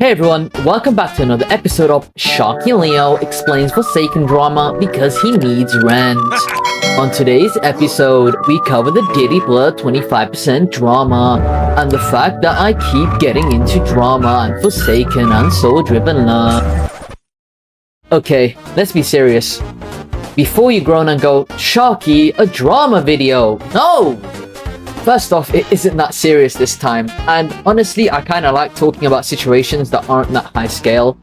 Hey everyone, welcome back to another episode of Sharky Leo explains Forsaken drama because he needs rent. On today's episode, we cover the Diddy Blur 25% drama and the fact that I keep getting into drama and Forsaken and Soul Driven love. Okay, let's be serious. Before you groan and go, Sharky, a drama video. No! First off, it isn't that serious this time, and honestly, I kinda like talking about situations that aren't that high scale.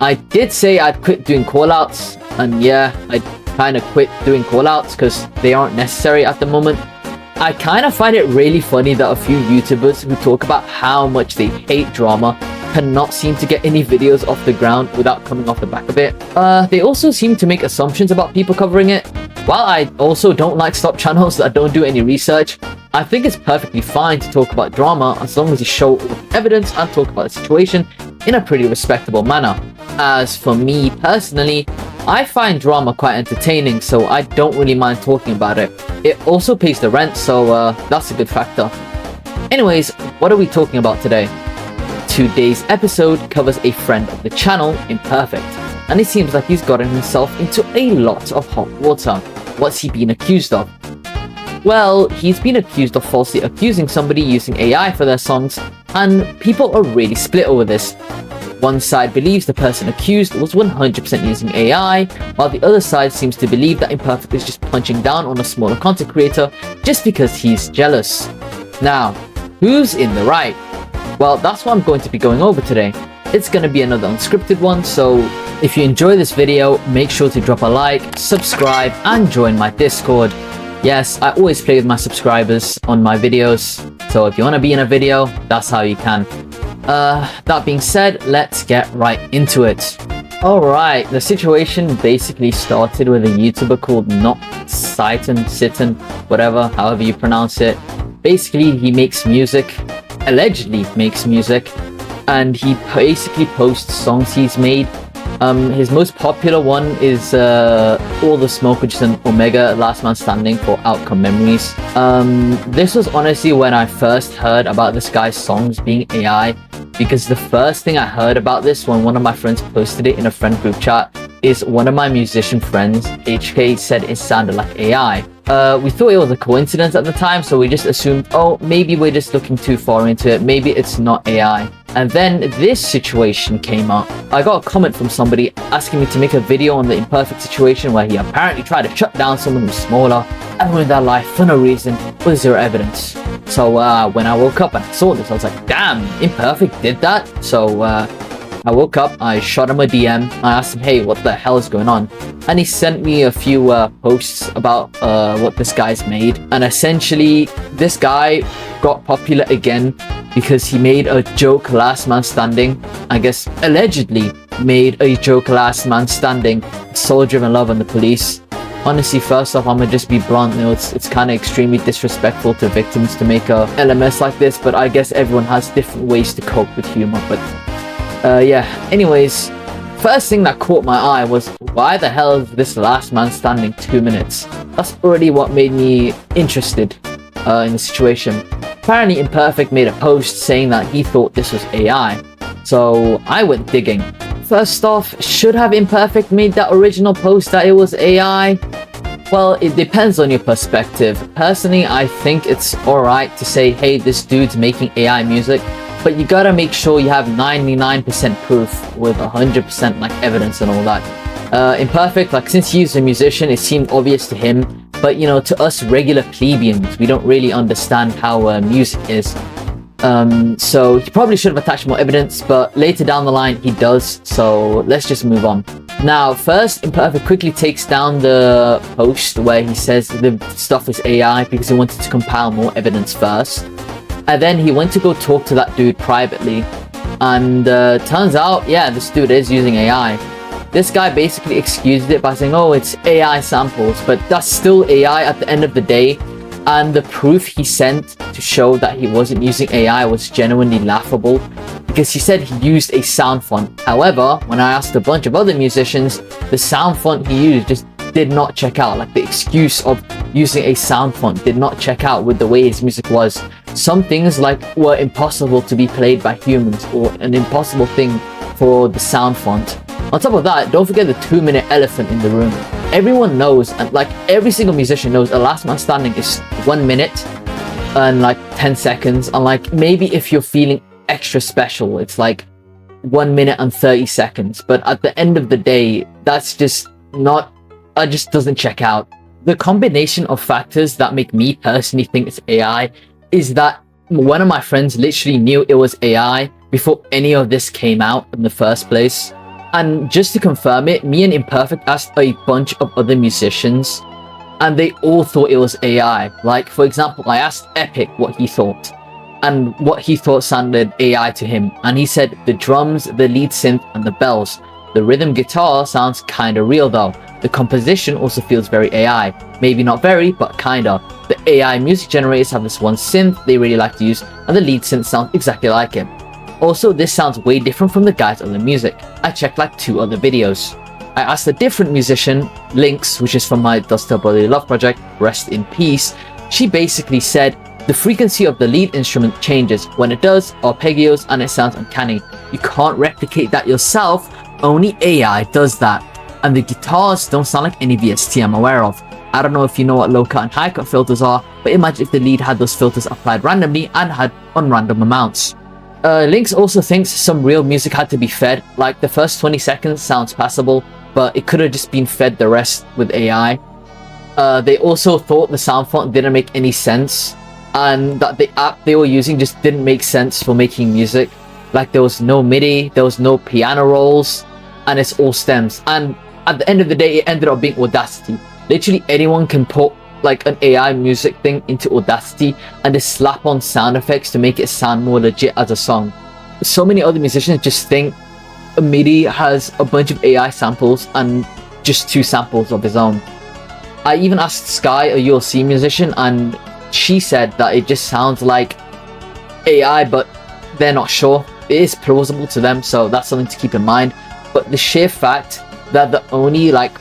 I did say I'd quit doing callouts, and yeah, I kinda quit doing callouts because they aren't necessary at the moment. I kinda find it really funny that a few YouTubers who talk about how much they hate drama cannot seem to get any videos off the ground without coming off the back of it. They also seem to make assumptions about people covering it. While I also don't like stop channels that don't do any research, I think it's perfectly fine to talk about drama as long as you show evidence and talk about the situation in a pretty respectable manner. As for me personally, I find drama quite entertaining, so I don't really mind talking about it. It also pays the rent, so that's a good factor. Anyways, what are we talking about today? Today's episode covers a friend of the channel, Imperfect, and it seems like he's gotten himself into a lot of hot water. What's he been accused of? Well, he's been accused of falsely accusing somebody using AI for their songs, and people are really split over this. One side believes the person accused was 100% using AI, while the other side seems to believe that Imperfect is just punching down on a smaller content creator just because he's jealous. Now, who's in the right? Well, that's what I'm going to be going over today. It's going to be another unscripted one, so if you enjoy this video, make sure to drop a like, subscribe, and join my Discord. Yes, I always play with my subscribers on my videos, so if you want to be in a video, that's how you can. That being said, let's get right into it. Alright, the situation basically started with a YouTuber called NotCyton, whatever, however you pronounce it. Basically, he makes music, allegedly makes music, and he basically posts songs he's made. His most popular one is All the Smoke, which is an Omega Last Man Standing for Outcome Memories. This was honestly when I first heard about this guy's songs being AI, because the first thing I heard about this when one of my friends posted it in a friend group chat is one of my musician friends, HK, said it sounded like AI. We thought it was a coincidence at the time, so we just assumed, oh, maybe we're just looking too far into it, maybe it's not AI. And then this situation came up. I got a comment from somebody asking me to make a video on the Imperfect situation where he apparently tried to shut down someone who's smaller and ruin their life for no reason with zero evidence. So when I woke up and I saw this, I was like, damn, Imperfect did that? So I woke up, I shot him a DM, I asked him, hey, what the hell is going on? And he sent me a few posts about what this guy's made. And essentially, this guy got popular again because he made a joke Last Man Standing. I guess, allegedly made a joke Last Man Standing, Soul Driven Love and the Police. Honestly, first off, I'm gonna just be blunt. You know, it's kind of extremely disrespectful to victims to make a LMS like this, but I guess everyone has different ways to cope with humor. But yeah, anyways, first thing that caught my eye was, why the hell is this Last Man Standing 2 minutes? That's already what made me interested in the situation. Apparently Imperfect made a post saying that he thought this was AI, so I went digging. First off, should have Imperfect made that original post that it was AI? Well, it depends on your perspective. Personally, I think it's alright to say, hey, this dude's making AI music, but you gotta make sure you have 99% proof with 100% like evidence and all that. Imperfect, like, since he's a musician, it seemed obvious to him, but you know, to us regular plebeians, we don't really understand how music is. So he probably should have attached more evidence, but later down the line he does, so let's just move on. Now, first, Imperfect quickly takes down the post where he says the stuff is AI because he wanted to compile more evidence first. And then he went to go talk to that dude privately, and turns out, yeah, this dude is using AI. This guy basically excused it by saying, oh, it's AI samples, but that's still AI at the end of the day. And the proof he sent to show that he wasn't using AI was genuinely laughable, because he said he used a sound font. However, when I asked a bunch of other musicians, the sound font he used just did not check out. Like the excuse of using a sound font did not check out with the way his music was. Some things like were impossible to be played by humans, or an impossible thing for the sound font. On top of that, don't forget the 2-minute elephant in the room. Everyone knows, and like every single musician knows, a last man standing is 1 minute and like 10 seconds. And like maybe if you're feeling extra special, it's like 1 minute and 30 seconds. But at the end of the day, that's just not, it just doesn't check out. The combination of factors that make me personally think it's AI is that one of my friends literally knew it was AI before any of this came out in the first place. And just to confirm it, me and Imperfect asked a bunch of other musicians and they all thought it was AI. Like, for example, I asked Epic what he thought and what he thought sounded AI to him. And he said the drums, the lead synth, and the bells. The rhythm guitar sounds kinda real though. The composition also feels very AI. Maybe not very, but kinda. The AI music generators have this one synth they really like to use, and the lead synth sounds exactly like it. Also, this sounds way different from the guy's other music. I checked like 2 other videos. I asked a different musician, Lynx, which is from my Does Tell Brotherly Love project, rest in peace. She basically said, the frequency of the lead instrument changes. When it does, arpeggios, and it sounds uncanny. You can't replicate that yourself, only AI does that. And the guitars don't sound like any VST I'm aware of. I don't know if you know what low cut and high cut filters are, but imagine if the lead had those filters applied randomly and had on random amounts. Lynx also thinks some real music had to be fed, like the first 20 seconds sounds passable, but it could have just been fed the rest with AI. They also thought the sound font didn't make any sense, and that the app they were using just didn't make sense for making music. Like there was no MIDI, there was no piano rolls, and it's all stems. And at the end of the day, it ended up being Audacity. Literally anyone can put like an AI music thing into Audacity and just slap on sound effects to make it sound more legit as a song. So many other musicians just think MIDI has a bunch of AI samples and just 2 samples of his own. I even asked Sky, a ULC musician, and she said that it just sounds like AI, but they're not sure. It is plausible to them, so that's something to keep in mind. But the sheer fact that the only like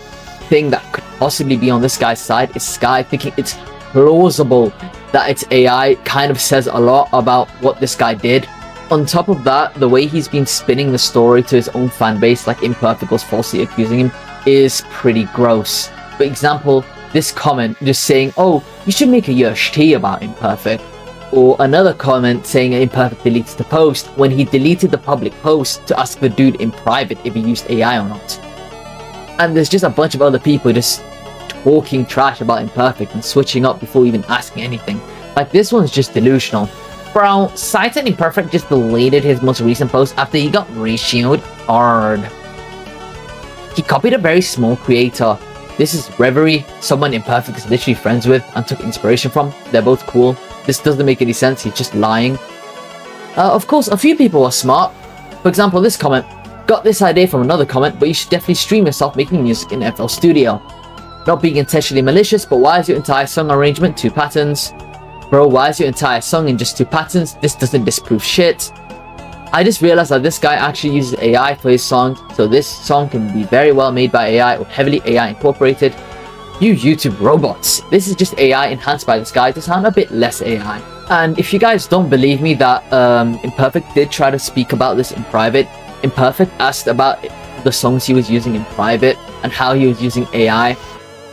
thing that could possibly be on this guy's side is Sky thinking it's plausible that it's AI kind of says a lot about what this guy did. On top of that, the way he's been spinning the story to his own fan base, like Imperfect was falsely accusing him, is pretty gross. For example, this comment just saying, oh, you should make a Yush tea about Imperfect. Or another comment saying Imperfect deletes the post when he deleted the public post to ask the dude in private if he used AI or not. And there's just a bunch of other people just talking trash about Imperfect and switching up before even asking anything. Like this one's just delusional. Bro, NotCyton Imperfect just deleted his most recent post after he got ratioed hard. He copied a very small creator. This is Reverie, someone Imperfect is literally friends with and took inspiration from. They're both cool. This doesn't make any sense, he's just lying. Of course, a few people are smart. For example, this comment. Got this idea from another comment, but you should definitely stream yourself making music in FL Studio. Not being intentionally malicious, but why is your entire song arrangement 2 patterns? Bro, why is your entire song in just 2 patterns? This doesn't disprove shit. I just realized that this guy actually uses AI for his songs, so this song can be very well made by AI or heavily AI incorporated. You YouTube robots. This is just AI enhanced by this guy to sound a bit less AI. And if you guys don't believe me that Imperfect did try to speak about this in private, Imperfect asked about the songs he was using in private and how he was using AI,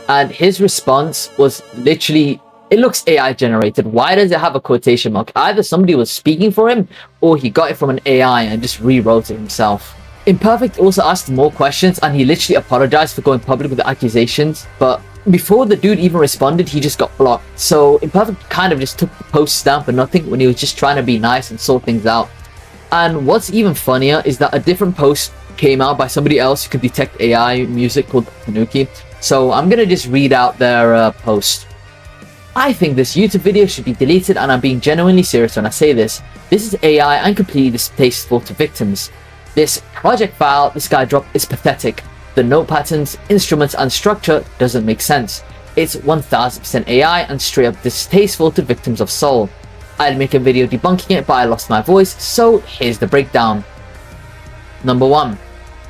and his response was literally, it looks AI generated. Why does it have a quotation mark? Either somebody was speaking for him or he got it from an AI and just rewrote it himself. Imperfect also asked more questions and he literally apologized for going public with the accusations, but before the dude even responded, he just got blocked. So Imperfect kind of just took the post down for nothing when he was just trying to be nice and sort things out. And what's even funnier is that a different post came out by somebody else who could detect AI music called Tanuki. So I'm gonna just read out their post. I think this YouTube video should be deleted, and I'm being genuinely serious when I say this. This is AI and completely distasteful to victims. This project file this guy dropped is pathetic. The note patterns, instruments, and structure doesn't make sense. It's 1000% AI and straight up distasteful to victims of soul. I'd make a video debunking it, but I lost my voice, so here's the breakdown. Number 1.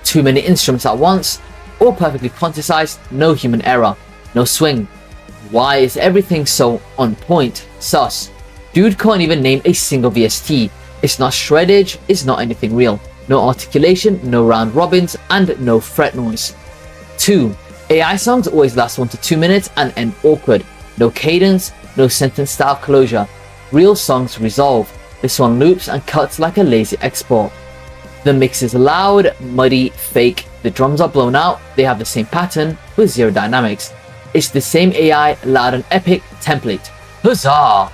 Too many instruments at once. all perfectly quantized, no human error, no swing. Why is everything so on point? Sus. Dude can't even name a single VST. It's not shreddage, it's not anything real. No articulation, no round robins, and no fret noise. 2. AI songs always last 1 to 2 minutes and end awkward. No cadence, no sentence style closure. Real songs resolve. This one loops and cuts like a lazy export. The mix is loud, muddy, fake. The drums are blown out, they have the same pattern with zero dynamics. It's the same AI, loud and epic template. Huzzah!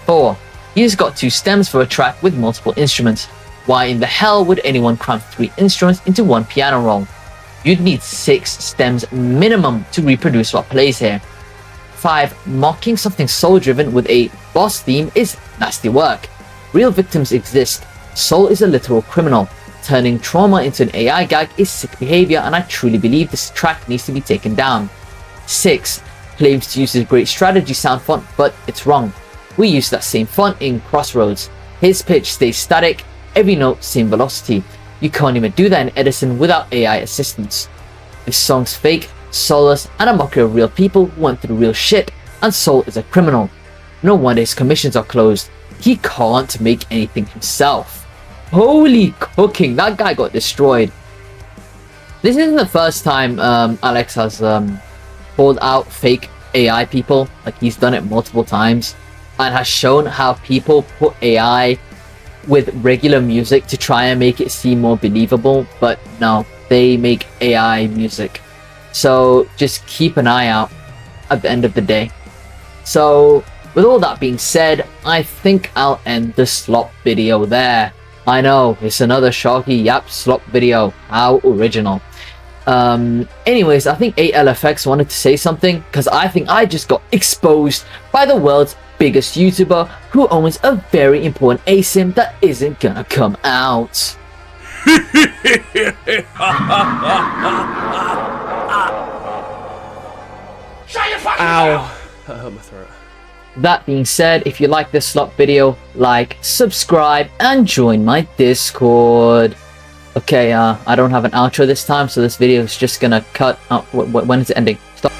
4. He's got 2 stems for a track with multiple instruments. Why in the hell would anyone cram 3 instruments into 1 piano roll? You'd need 6 stems minimum to reproduce what plays here. 5. Mocking something soul-driven with a boss theme is nasty work. Real victims exist. Soul is a literal criminal. Turning trauma into an AI gag is sick behavior, and I truly believe this track needs to be taken down. 6. Claims to use a great strategy sound font, but it's wrong. We use that same font in Crossroads. His pitch stays static, every note same velocity. You can't even do that in Edison without AI assistance. This song's fake, soulless, and a mockery of real people who went through real shit, and Soul is a criminal. No wonder his commissions are closed. He can't make anything himself. Holy cooking, that guy got destroyed. This isn't the first time Alex has pulled out fake AI people. Like, he's done it multiple times and has shown how people put AI with regular music to try and make it seem more believable, but no, they make AI music. So just keep an eye out at the end of the day. So with all that being said, I think I'll end the slop video there. I know, it's another Sharky Yap slop video. How original. Anyways, I think ALFX wanted to say something, because I think I just got exposed by the world's biggest YouTuber who owns a very important ASIM that isn't gonna come out. Ow, that hurt my throat. That being said, if you like this slop video, like, subscribe, and join my Discord. Okay, I don't have an outro this time, so this video is just gonna cut out. When is it ending? Stop.